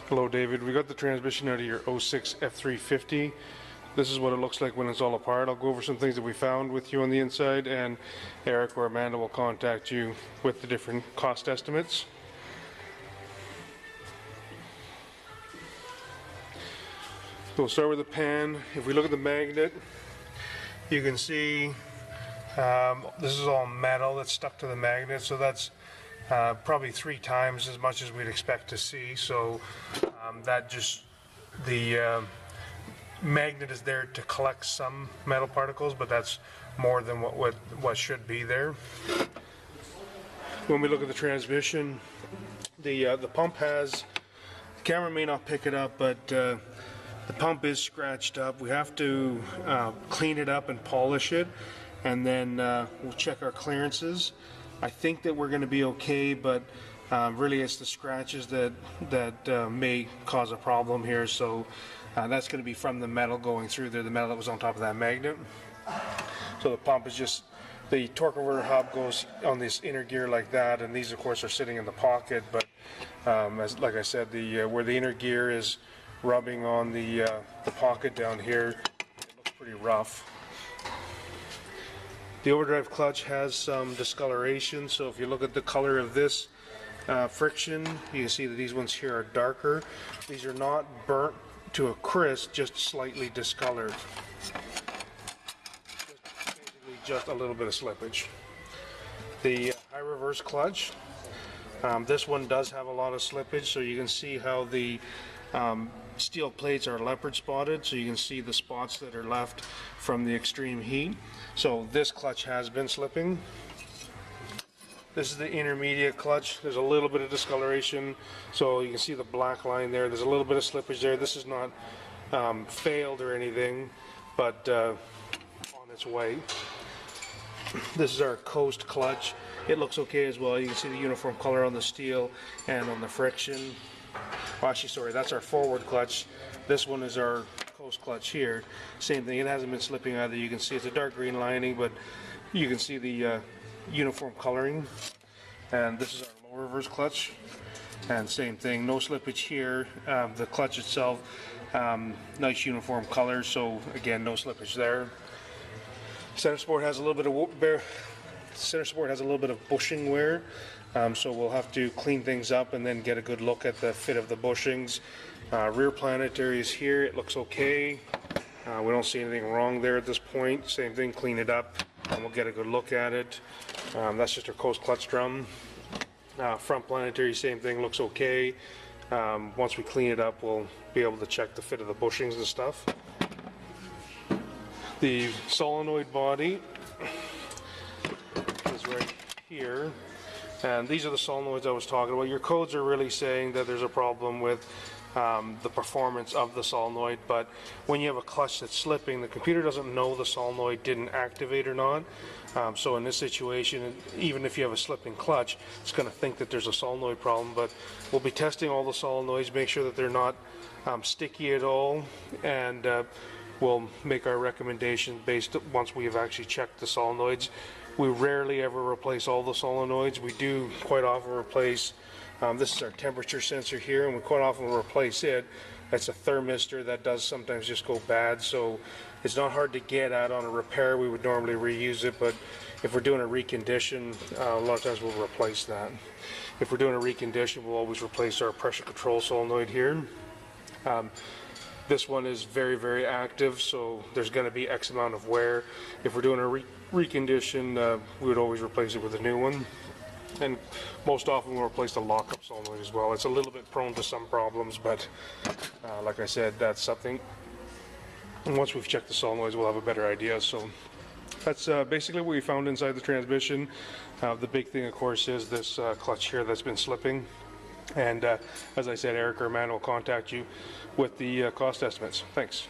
Hello David, we got the transmission out of your '06 F350. This is what it looks like when it's all apart. I'll go over some things that we found with you on the inside, and Eric or Amanda will contact you with the different cost estimates. So we'll start with the pan. If we look at the magnet, you can see this is all metal that's stuck to the magnet, so that's probably 3 times as much as we'd expect to see. So that just, the magnet is there to collect some metal particles, but that's more than what should be there. When we look at the transmission, the pump has, the camera may not pick it up, but the pump is scratched up. We have to clean it up and polish it, and then we'll check our clearances. I think that we're going to be okay, but really it's the scratches that may cause a problem here. So that's going to be from the metal going through there, the metal that was on top of that magnet. So the pump is just, the torque converter hub goes on this inner gear like that, and these of course are sitting in the pocket, but like I said, where the inner gear is rubbing on the pocket down here, it looks pretty rough. The overdrive clutch has some discoloration, so if you look at the color of this friction, you can see that these ones here are darker. These are not burnt to a crisp, just slightly discolored. Basically just a little bit of slippage. The high reverse clutch, this one does have a lot of slippage, so you can see how the steel plates are leopard spotted, so you can see the spots that are left from the extreme heat. So this clutch has been slipping. This is the intermediate clutch. There's a little bit of discoloration, so you can see the black line there. There's a little bit of slippage there. This is not failed or anything, but on its way. This is our coast clutch. It looks okay as well. You can see the uniform color on the steel and on the friction. Oh, actually, sorry, that's our forward clutch. This one is our coast clutch here. Same thing, it hasn't been slipping either. You can see it's a dark green lining, but you can see the uniform coloring. And this is our low reverse clutch, and same thing, no slippage here. The clutch itself, nice uniform color, so again, no slippage there. Center support has a little bit of bushing wear. So we'll have to clean things up and then get a good look at the fit of the bushings. Rear planetary is here, it looks okay. We don't see anything wrong there at this point. Same thing, clean it up and we'll get a good look at it. That's just our coast clutch drum. Front planetary, same thing, looks okay. Once we clean it up, we'll be able to check the fit of the bushings and stuff. The solenoid body is right here. And these are the solenoids I was talking about. Your codes are really saying that there's a problem with the performance of the solenoid, but when you have a clutch that's slipping, the computer doesn't know the solenoid didn't activate or not. So in this situation, even if you have a slipping clutch, it's going to think that there's a solenoid problem, but we'll be testing all the solenoids, make sure that they're not sticky at all, and we'll make our recommendation based once we've actually checked the solenoids. We rarely ever replace all the solenoids. We do quite often replace, this is our temperature sensor here, and we quite often replace it. That's a thermistor that does sometimes just go bad, so it's not hard to get at on a repair. We would normally reuse it, but if we're doing a recondition, a lot of times we'll replace that. If we're doing a recondition, we'll always replace our pressure control solenoid here. This one is very, very active, so there's going to be X amount of wear. If we're doing a recondition, we would always replace it with a new one. And most often we'll replace the lockup solenoid as well. It's a little bit prone to some problems, but like I said, that's something. And once we've checked the solenoids, we'll have a better idea. So that's basically what we found inside the transmission. The big thing, of course, is this clutch here that's been slipping. And as I said, Eric or Amanda will contact you with the cost estimates. Thanks.